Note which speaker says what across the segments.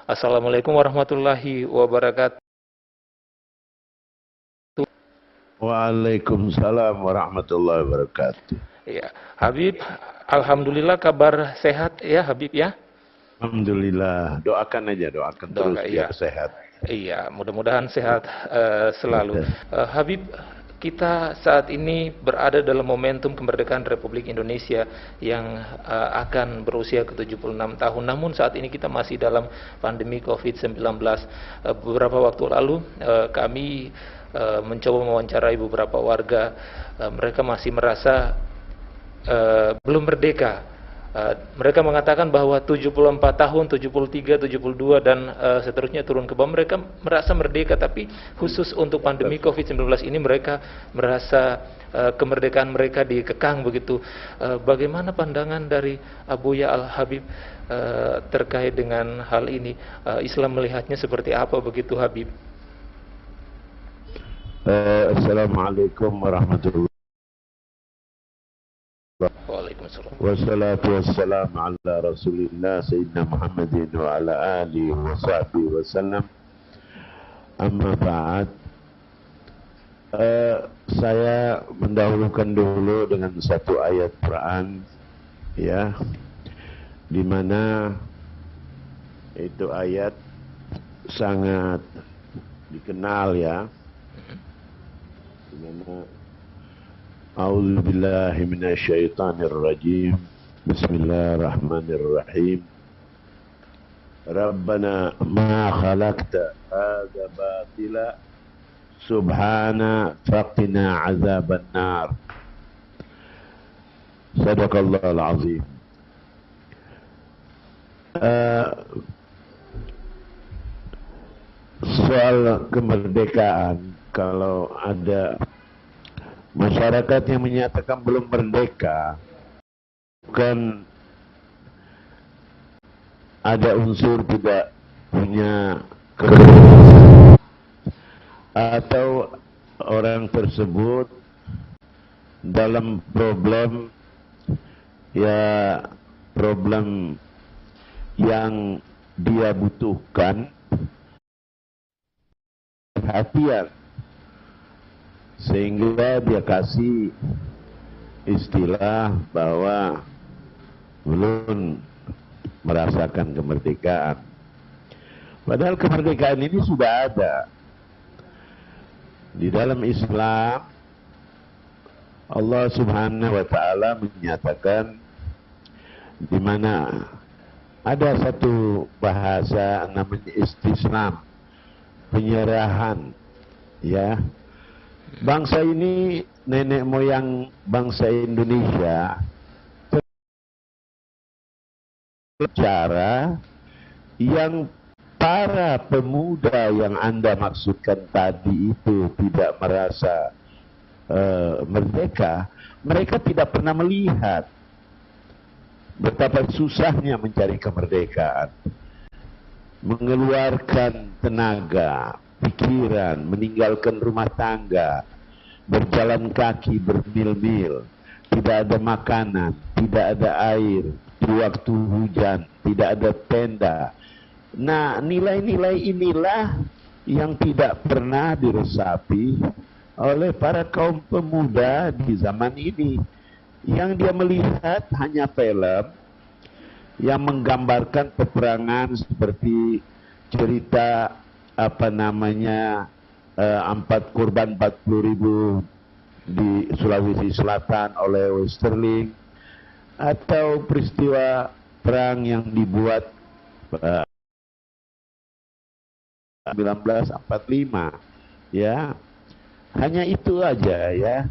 Speaker 1: Assalamualaikum warahmatullahi wabarakatuh.
Speaker 2: Waalaikumsalam warahmatullahi wabarakatuh.
Speaker 1: Ya, Habib, alhamdulillah kabar sehat ya Habib ya.
Speaker 2: Alhamdulillah, doakan aja, doakan terus biar sehat.
Speaker 1: Iya, mudah-mudahan sehat selalu. Habib, kita saat ini berada dalam momentum kemerdekaan Republik Indonesia yang akan berusia ke-76 tahun. Namun saat ini kita masih dalam pandemi COVID-19. Beberapa waktu lalu kami mencoba mewawancarai beberapa warga. Mereka masih merasa belum merdeka. Mereka mengatakan bahwa 74 tahun, 73, 72 dan seterusnya turun ke bawah, mereka merasa merdeka, tapi khusus untuk pandemi COVID-19 ini mereka merasa kemerdekaan mereka dikekang begitu. Bagaimana pandangan dari Abuya Al-Habib terkait dengan hal ini? Islam melihatnya seperti apa begitu Habib?
Speaker 2: Assalamualaikum warahmatullahi
Speaker 1: Waalaikumsalam.
Speaker 2: Wassalatu wassalamu ala rasulillah Sayyidina Muhammadin wa ala alihi wa sahbihi wasallam. Amma ba'd. Saya mendahulukan dulu dengan satu ayat Quran, ya, di mana itu ayat sangat dikenal, ya, di mana A'udzu billahi minasyaitonir rajim. Bismillahirrahmanirrahim. Rabbana ma khalaqta hadza batila subhana faqina azaban nar. Sadaqallahul azim. Soal kemerdekaan, kalau ada masyarakat yang menyatakan belum merdeka, bukan ada unsur tidak punya kebebasan, atau orang tersebut dalam problem yang dia butuhkan perhatian, sehingga dia kasih istilah bahwa belum merasakan kemerdekaan. Padahal kemerdekaan ini sudah ada. Di dalam Islam, Allah Subhanahu wa Ta'ala menyatakan, di mana ada satu bahasa namanya istislam, penyerahan, ya. Bangsa ini, nenek moyang bangsa Indonesia, cara yang para pemuda yang Anda maksudkan tadi itu tidak merasa merdeka, mereka tidak pernah melihat betapa susahnya mencari kemerdekaan, mengeluarkan tenaga, pikiran, meninggalkan rumah tangga, berjalan kaki bermil-mil, tidak ada makanan, tidak ada air, di waktu hujan, tidak ada tenda. Nah, nilai-nilai inilah yang tidak pernah diresapi oleh para kaum pemuda di zaman ini. Yang dia melihat hanya film yang menggambarkan peperangan seperti cerita korban 40.000 di Sulawesi Selatan oleh Westerling, atau peristiwa perang yang dibuat 1945, ya, hanya itu aja, ya.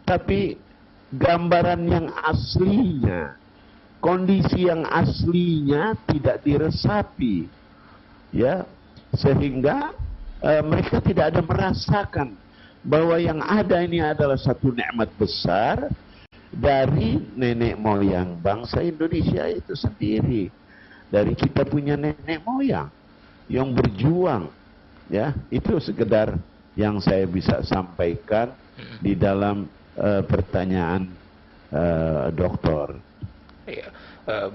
Speaker 2: Tapi gambaran yang aslinya, kondisi yang aslinya tidak diresapi, ya, sehingga mereka tidak ada merasakan bahwa yang ada ini adalah satu nikmat besar dari nenek moyang bangsa Indonesia itu sendiri, dari kita punya nenek moyang yang berjuang, ya. Itu sekedar yang saya bisa sampaikan di dalam pertanyaan dokter.
Speaker 1: Ya,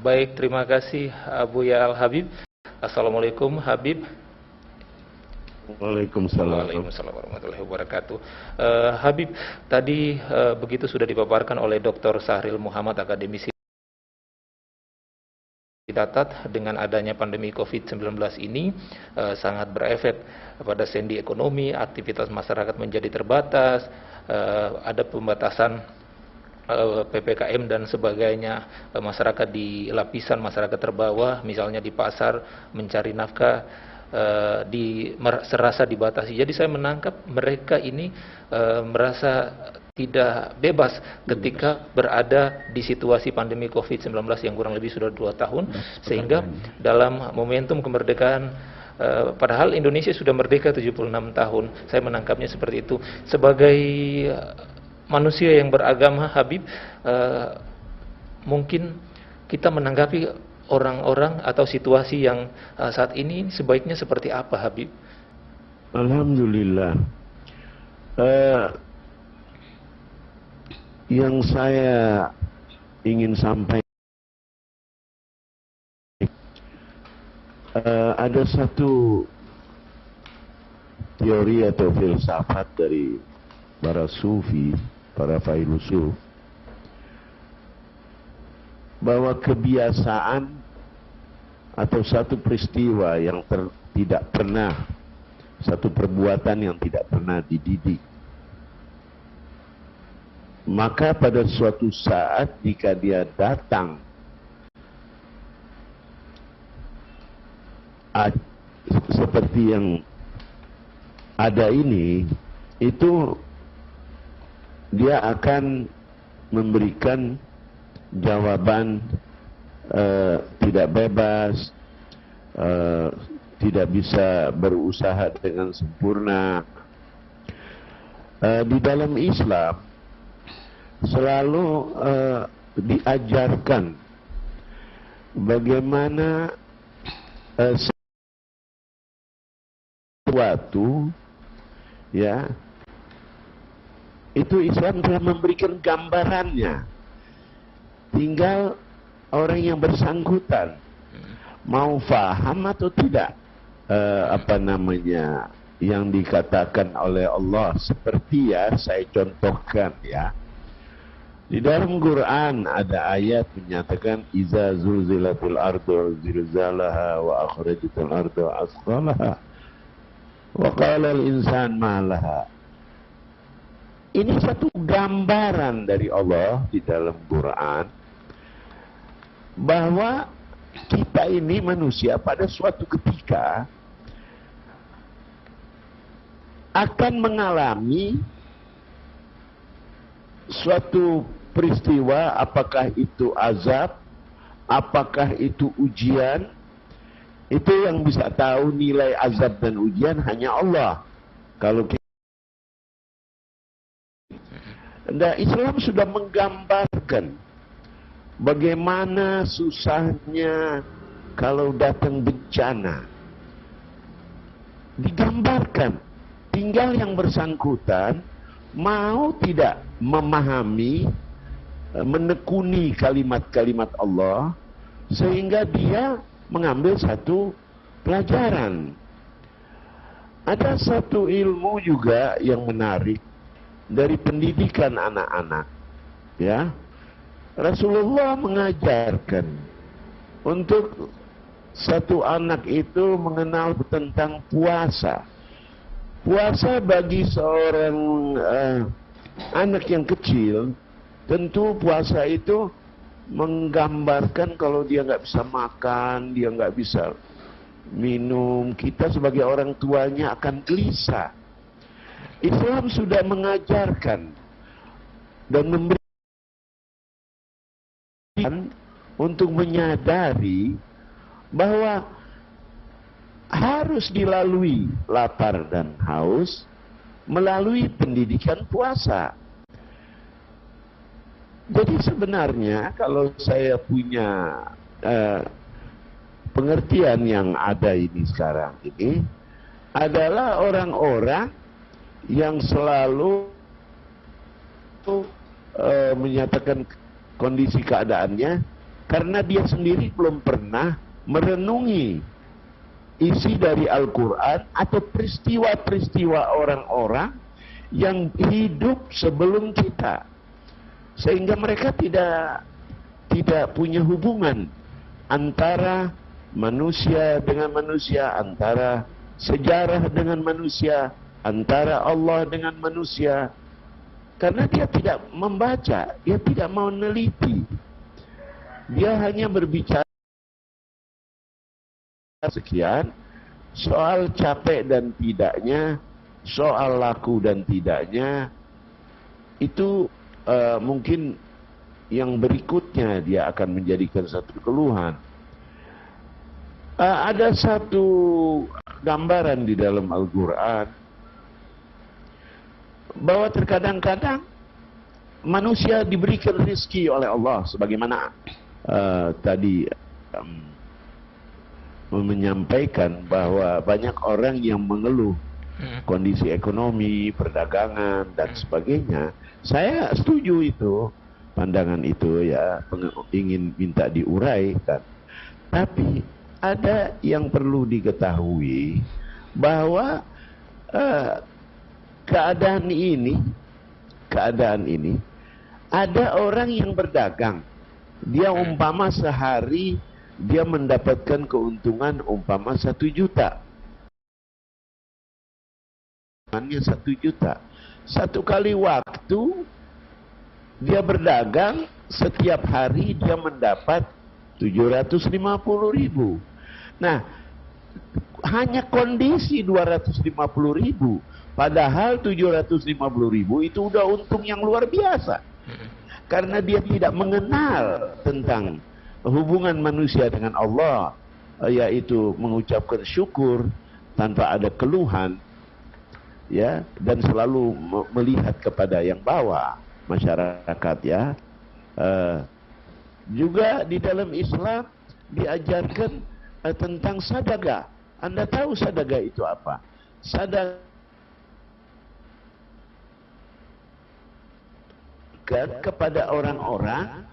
Speaker 1: baik, terima kasih Abuya Al-Habib. Assalamualaikum Habib.
Speaker 2: Waalaikumsalam.
Speaker 1: Waalaikumsalam warahmatullahi wabarakatuh. Habib, tadi begitu sudah dipaparkan oleh Dr. Sahril Muhammad, akademisi. Dicatat dengan adanya pandemi COVID-19 ini sangat berefek pada sendi ekonomi, aktivitas masyarakat menjadi terbatas, ada pembatasan PPKM dan sebagainya, masyarakat di lapisan masyarakat terbawah, misalnya di pasar mencari nafkah, serasa dibatasi. Jadi saya menangkap mereka ini merasa tidak bebas ketika berada di situasi pandemi COVID-19 yang kurang lebih sudah 2 tahun, sehingga dalam momentum kemerdekaan, padahal Indonesia sudah merdeka 76 tahun, saya menangkapnya seperti itu. Sebagai manusia yang beragama, Habib, mungkin kita menanggapi orang-orang atau situasi yang saat ini sebaiknya seperti apa, Habib?
Speaker 2: Alhamdulillah. Yang saya ingin sampaikan, ada satu teori atau filsafat dari para sufi, para filosof, bahwa kebiasaan atau satu peristiwa yang tidak pernah, satu perbuatan yang tidak pernah dididik, maka pada suatu saat jika dia datang seperti yang ada ini, itu dia akan memberikan jawaban tidak bebas, tidak bisa berusaha dengan sempurna. Di dalam Islam selalu diajarkan bagaimana sesuatu, ya, itu Islam telah memberikan gambarannya. Tinggal orang yang bersangkutan mau faham atau tidak yang dikatakan oleh Allah. Seperti ya saya contohkan ya, di dalam Quran ada ayat menyatakan iza zulzilatil ardu zilzalaha wa akhrajatil ardu asqalaha wa qala al insan ma laha. Ini satu gambaran dari Allah di dalam Quran bahwa kita ini manusia pada suatu ketika akan mengalami suatu peristiwa, apakah itu azab, apakah itu ujian. Itu yang bisa tahu nilai azab dan ujian hanya Allah. Kalau kita, nah, Islam sudah menggambarkan bagaimana susahnya kalau datang bencana. Digambarkan, tinggal yang bersangkutan mau tidak memahami, menekuni kalimat-kalimat Allah, sehingga dia mengambil satu pelajaran. Ada satu ilmu juga yang menarik dari pendidikan anak-anak, ya. Rasulullah mengajarkan untuk satu anak itu mengenal tentang puasa. Puasa bagi seorang anak yang kecil, tentu puasa itu menggambarkan kalau dia nggak bisa makan, dia nggak bisa minum, kita sebagai orang tuanya akan gelisah. Islam sudah mengajarkan dan memberikan untuk menyadari bahwa harus dilalui lapar dan haus melalui pendidikan puasa. Jadi sebenarnya kalau saya punya pengertian yang ada ini sekarang ini adalah orang-orang yang selalu menyatakan kondisi keadaannya karena dia sendiri belum pernah merenungi isi dari Al-Quran atau peristiwa-peristiwa orang-orang yang hidup sebelum kita, sehingga mereka tidak punya hubungan antara manusia dengan manusia, antara sejarah dengan manusia, antara Allah dengan manusia, karena dia tidak membaca, dia tidak mau meneliti, dia hanya berbicara sekian soal capek dan tidaknya, soal laku dan tidaknya. Itu mungkin yang berikutnya dia akan menjadikan satu keluhan. Ada satu gambaran di dalam Al-Quran bahwa terkadang-kadang manusia diberikan rezeki oleh Allah, sebagaimana tadi menyampaikan bahwa banyak orang yang mengeluh kondisi ekonomi, perdagangan dan sebagainya. Saya setuju itu, pandangan itu ya, ingin minta diuraikan. Tapi ada yang perlu diketahui bahwa keadaan ini ada orang yang berdagang, dia umpama sehari dia mendapatkan keuntungan umpama 1 juta. Hanya 1 juta. Satu kali waktu dia berdagang, setiap hari dia mendapat 750.000. Nah, hanya kondisi 250.000, padahal 750.000 itu udah untung yang luar biasa. Karena dia tidak mengenal tentang hubungan manusia dengan Allah, yaitu mengucapkan syukur tanpa ada keluhan, ya, dan selalu melihat kepada yang bawah, masyarakat, ya. Juga di dalam Islam diajarkan tentang sadaqah. Anda tahu sadaqah itu apa? Sadaqah kepada orang-orang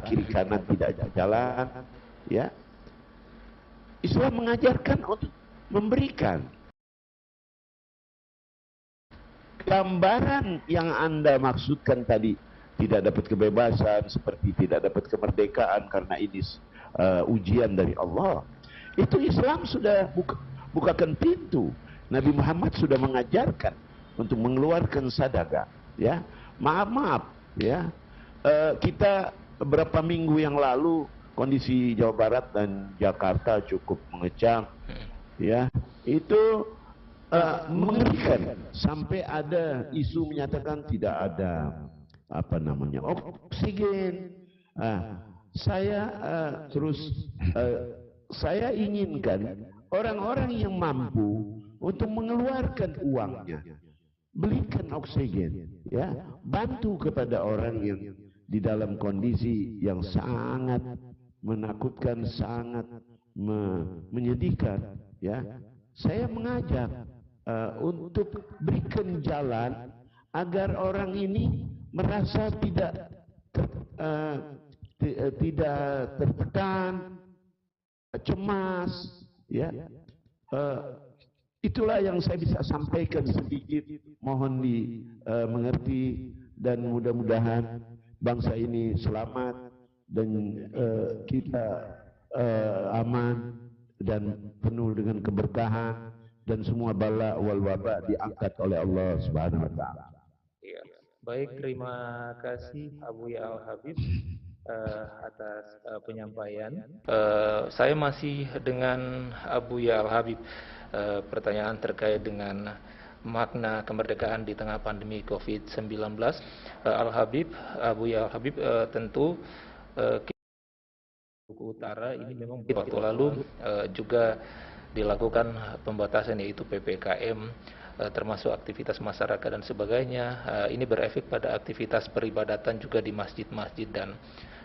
Speaker 2: kiri kanan tidak jalan, ya. Islam mengajarkan untuk memberikan. Gambaran yang Anda maksudkan tadi, tidak dapat kebebasan, seperti tidak dapat kemerdekaan karena ini ujian dari Allah, itu Islam sudah bukakan pintu. Nabi Muhammad sudah mengajarkan untuk mengeluarkan sedekah, ya. Maaf, ya. Kita beberapa minggu yang lalu kondisi Jawa Barat dan Jakarta cukup mengecam, ya. Itu mengerikan, sampai ada isu menyatakan tidak ada oksigen. Saya inginkan orang-orang yang mampu untuk mengeluarkan uangnya, belikan oksigen, ya, bantu kepada orang yang di dalam kondisi yang sangat menakutkan, sangat menyedihkan, ya. Saya mengajak untuk berikan jalan agar orang ini merasa tidak tertekan, cemas, ya. Itulah yang saya bisa sampaikan sedikit. Mohon dimengerti, dan mudah-mudahan bangsa ini selamat dan kita aman dan penuh dengan keberkahan, dan semua bala wal waba diangkat oleh Allah Subhanahu wa taala.
Speaker 1: Ya. Baik, terima kasih Abu Ya Al-Habib atas penyampaian. Saya masih dengan Abu Ya Al-Habib. Pertanyaan terkait dengan makna kemerdekaan di tengah pandemi COVID-19. Abu Ya Al-Habib, tentu Maluku Utara ini memang waktu lalu juga dilakukan pembatasan, yaitu PPKM, termasuk aktivitas masyarakat dan sebagainya. Ini berefek pada aktivitas peribadatan juga di masjid-masjid dan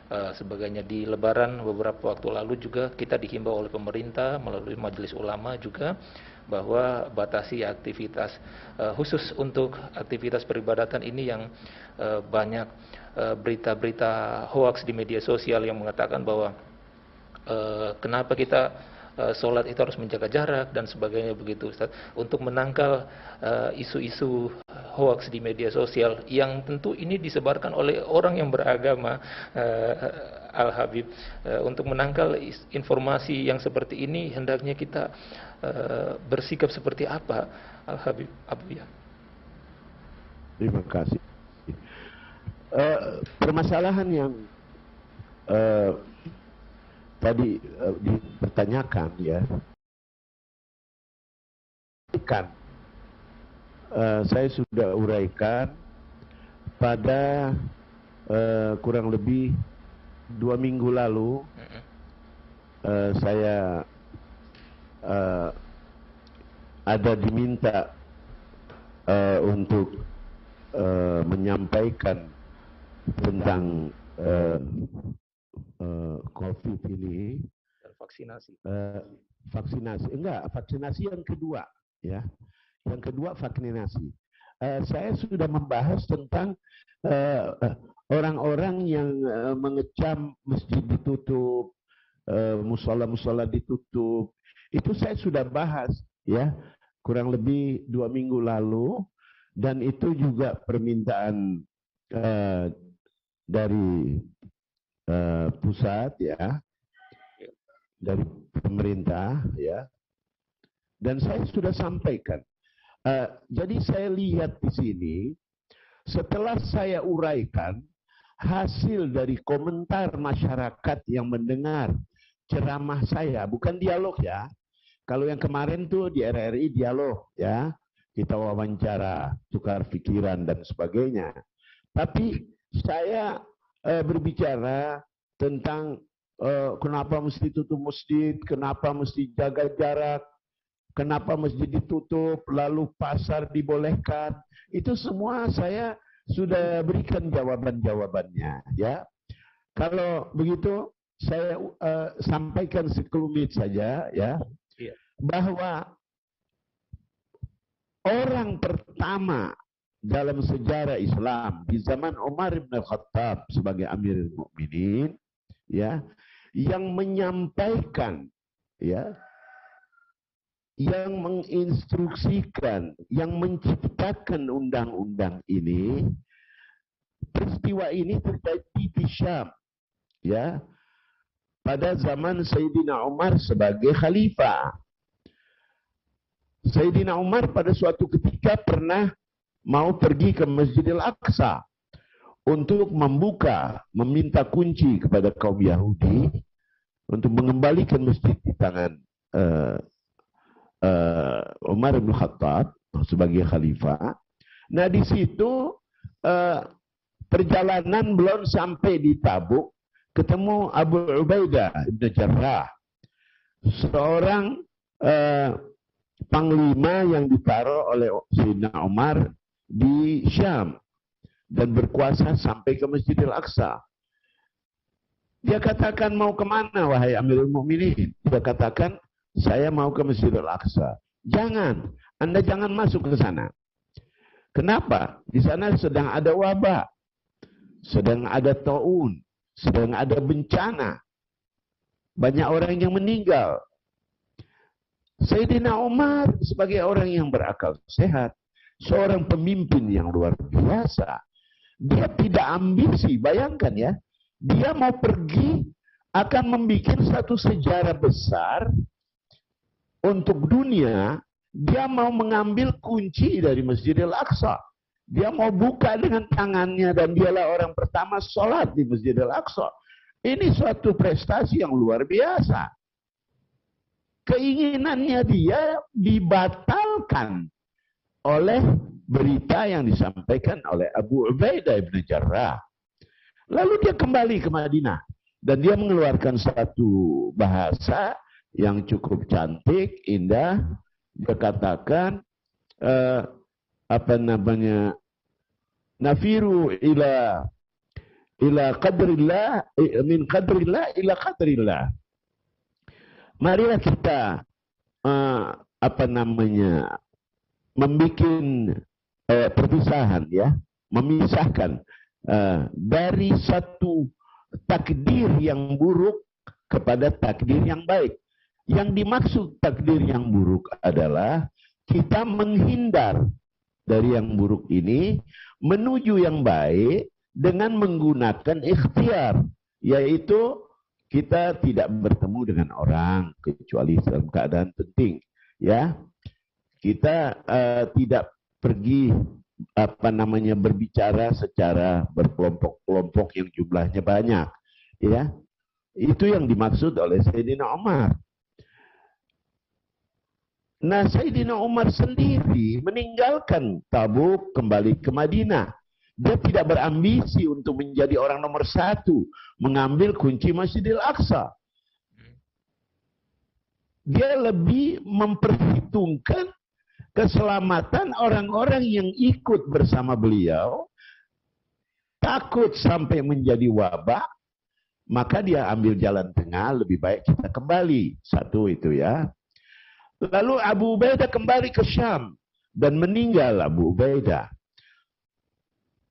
Speaker 1: sebagainya. Di Lebaran beberapa waktu lalu juga kita dihimbau oleh pemerintah melalui Majelis Ulama juga bahwa batasi aktivitas, khusus untuk aktivitas peribadatan ini yang banyak berita-berita hoaks di media sosial yang mengatakan bahwa kenapa kita sholat itu harus menjaga jarak dan sebagainya begitu Ustaz, untuk menangkal isu-isu hoax di media sosial yang tentu ini disebarkan oleh orang yang beragama, Al Habib. Untuk menangkal informasi yang seperti ini hendaknya kita bersikap seperti apa, Al Habib Abu Ya?
Speaker 2: Terima kasih. Permasalahan yang tadi dipertanyakan ya, kan saya sudah uraikan pada kurang lebih 2 minggu lalu. Saya ada diminta untuk menyampaikan tentang COVID ini,
Speaker 1: vaksinasi.
Speaker 2: Vaksinasi yang kedua ya. Yang kedua vaksinasi. Saya sudah membahas tentang orang-orang yang mengecam masjid ditutup, musola-musola ditutup. Itu saya sudah bahas ya, kurang lebih 2 minggu lalu, dan itu juga permintaan dari pusat ya, dari pemerintah ya, dan saya sudah sampaikan. Jadi saya lihat di sini, setelah saya uraikan hasil dari komentar masyarakat yang mendengar ceramah saya, bukan dialog ya. Kalau yang kemarin tuh di RRI dialog ya, kita wawancara, tukar pikiran dan sebagainya. Tapi saya berbicara tentang kenapa mesti tutup masjid, kenapa mesti jaga jarak, kenapa masjid ditutup, lalu pasar dibolehkan. Itu semua saya sudah berikan jawaban-jawabannya ya. Kalau begitu saya sampaikan sekelumit saja ya, bahwa orang pertama dalam sejarah Islam di zaman Umar bin Khattab sebagai Amirul Mukminin ya, yang menyampaikan ya, yang menginstruksikan, yang menciptakan undang-undang ini, peristiwa ini terjadi di Syam ya, pada zaman Sayyidina Umar sebagai khalifah. Sayyidina Umar pada suatu ketika pernah mau pergi ke Masjidil Aqsa untuk meminta kunci kepada kaum Yahudi untuk mengembalikan masjid di tangan Umar bin Khattab sebagai khalifah. Nah di situ perjalanan belum sampai di Tabuk, ketemu Abu Ubaidah ibn Jarrah, seorang panglima yang ditaruh oleh Sayyidina Umar di Syam dan berkuasa sampai ke Masjidil Aqsa. Dia katakan, mau kemana wahai Amirul Mukminin? Dia katakan, saya mau ke Masjidil Aqsa. Jangan, Anda jangan masuk ke sana. Kenapa? Di sana sedang ada wabah, sedang ada taun, sedang ada bencana. Banyak orang yang meninggal. Sayyidina Umar sebagai orang yang berakal sehat, seorang pemimpin yang luar biasa, dia tidak ambisi. Bayangkan ya, dia mau pergi akan membuat satu sejarah besar untuk dunia. Dia mau mengambil kunci dari Masjidil Aqsa. Dia mau buka dengan tangannya dan dialah orang pertama sholat di Masjidil Aqsa. Ini suatu prestasi yang luar biasa. Keinginannya dia dibatalkan oleh berita yang disampaikan oleh Abu Ubaidah ibn Jarrah. Lalu dia kembali ke Madinah dan dia mengeluarkan satu bahasa yang cukup cantik, indah. Dia katakan nafiru ila qadrillah, min qadrillah ila qadrillah. Marilah kita membuat perpisahan ya, memisahkan dari satu takdir yang buruk kepada takdir yang baik. Yang dimaksud takdir yang buruk adalah kita menghindar dari yang buruk ini menuju yang baik dengan menggunakan ikhtiar, yaitu kita tidak bertemu dengan orang kecuali dalam keadaan penting, ya. Kita tidak pergi berbicara secara berkelompok-kelompok yang jumlahnya banyak, ya. Itu yang dimaksud oleh Sayyidina Umar. Nah, Sayyidina Umar sendiri meninggalkan Tabuk, kembali ke Madinah. Dia tidak berambisi untuk menjadi orang nomor satu, mengambil kunci Masjidil Aqsa. Dia lebih memperhitungkan keselamatan orang-orang yang ikut bersama beliau. Takut sampai menjadi wabah, maka dia ambil jalan tengah, lebih baik kita kembali. Satu itu, ya. Lalu Abu Ubaidah kembali ke Syam dan meninggal Abu Ubaidah.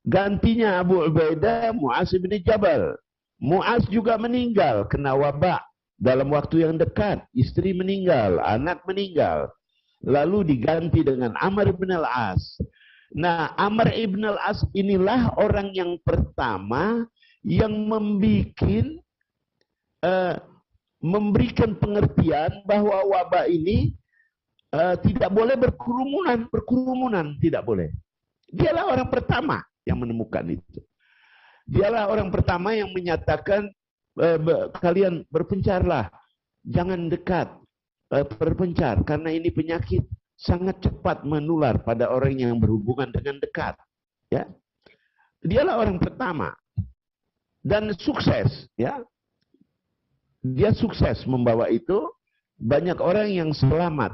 Speaker 2: Gantinya Abu Ubaidah Mu'az bin Jabal. Mu'az juga meninggal kena wabak dalam waktu yang dekat. Istri meninggal, anak meninggal. Lalu diganti dengan Amr bin al-As. Nah, Amr ibn al-As inilah orang yang pertama yang memberikan pengertian bahwa wabah ini tidak boleh berkerumunan tidak boleh. Dialah orang pertama yang menemukan itu. Dialah orang pertama yang menyatakan kalian berpencarlah, jangan dekat, berpencar karena ini penyakit sangat cepat menular pada orang yang berhubungan dengan dekat. Ya, dialah orang pertama dan sukses, ya. Dia sukses membawa itu. Banyak orang yang selamat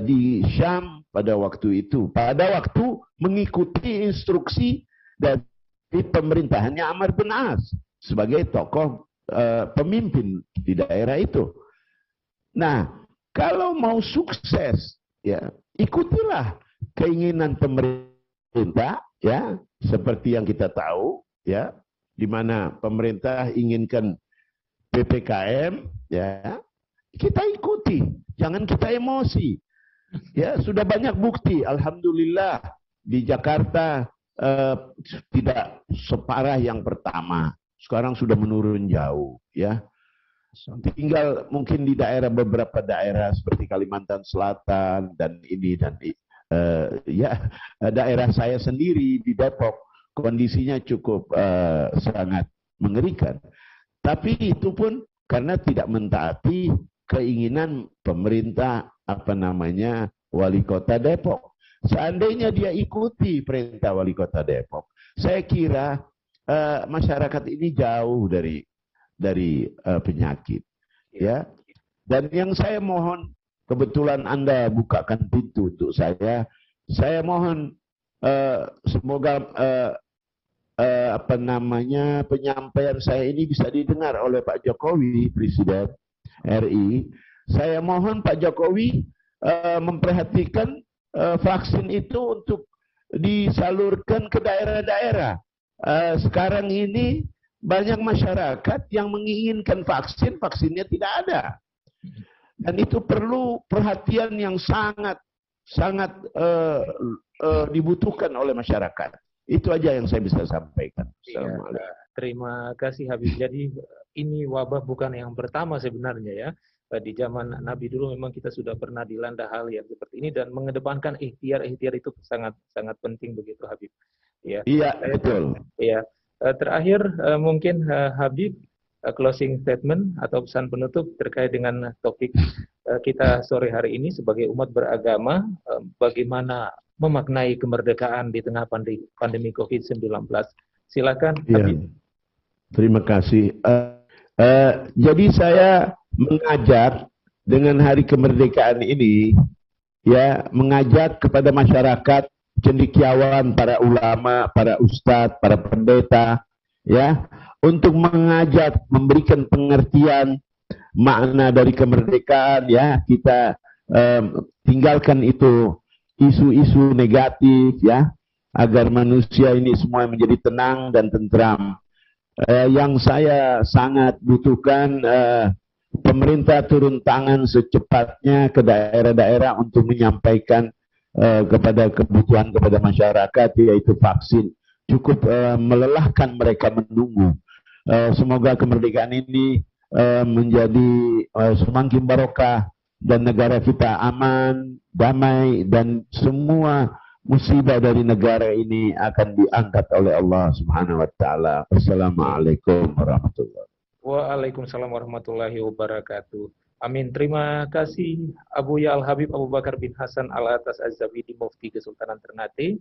Speaker 2: di Syam pada waktu itu. Pada waktu mengikuti instruksi dari pemerintahannya Amr bin As sebagai tokoh pemimpin di daerah itu. Nah, kalau mau sukses, ya, ikutilah keinginan pemerintah, ya, seperti yang kita tahu, ya, di mana pemerintah inginkan PPKM, ya, kita ikuti, jangan kita emosi. Ya, sudah banyak bukti, alhamdulillah di Jakarta tidak separah yang pertama. Sekarang sudah menurun jauh, ya. Tinggal mungkin di beberapa daerah seperti Kalimantan Selatan dan ini dan ya, daerah saya sendiri di Depok kondisinya cukup sangat mengerikan. Tapi itu pun karena tidak mentaati keinginan pemerintah wali kota Depok. Seandainya dia ikuti perintah wali kota Depok, saya kira masyarakat ini jauh dari penyakit, ya. Dan yang saya mohon, kebetulan Anda bukakan pintu untuk saya mohon semoga penyampaian saya ini bisa didengar oleh Pak Jokowi, Presiden RI. Saya mohon Pak Jokowi memperhatikan vaksin itu untuk disalurkan ke daerah-daerah. Sekarang ini banyak masyarakat yang menginginkan vaksin, vaksinnya tidak ada. Dan itu perlu perhatian yang sangat dibutuhkan oleh masyarakat. Itu aja yang saya bisa sampaikan.
Speaker 1: Ya, terima kasih Habib. Jadi ini wabah bukan yang pertama sebenarnya, ya. Di zaman Nabi dulu memang kita sudah pernah dilanda hal yang seperti ini dan mengedepankan ikhtiar itu sangat penting begitu Habib. Ya.
Speaker 2: Iya, betul.
Speaker 1: Ya. Terakhir mungkin Habib closing statement atau pesan penutup terkait dengan topik kita sore hari ini sebagai umat beragama, bagaimana memaknai kemerdekaan di tengah pandemi COVID-19. Silakan Habib.
Speaker 2: Ya. Terima kasih. Jadi saya mengajak dengan hari kemerdekaan ini, ya, mengajak kepada masyarakat, cendekiawan, para ulama, para ustadz, para pendeta, ya, untuk mengajak, memberikan pengertian makna dari kemerdekaan, ya. Kita tinggalkan itu isu-isu negatif, ya, agar manusia ini semua menjadi tenang dan tentram. Yang saya sangat butuhkan, pemerintah turun tangan secepatnya ke daerah-daerah untuk menyampaikan kepada kebutuhan kepada masyarakat, yaitu vaksin. Cukup melelahkan mereka menunggu. Semoga kemerdekaan ini menjadi semakin barokah dan negara kita aman, damai, dan semua musibah dari negara ini akan diangkat oleh Allah Subhanahu wa taala. Wassalamualaikum warahmatullahi wabarakatuh.
Speaker 1: Waalaikumsalam warahmatullahi wabarakatuh. Amin. Terima kasih Abu Ya Al Habib Abu Bakar bin Hasan Al Atas Az-Zabidi Mufti Kesultanan Ternate.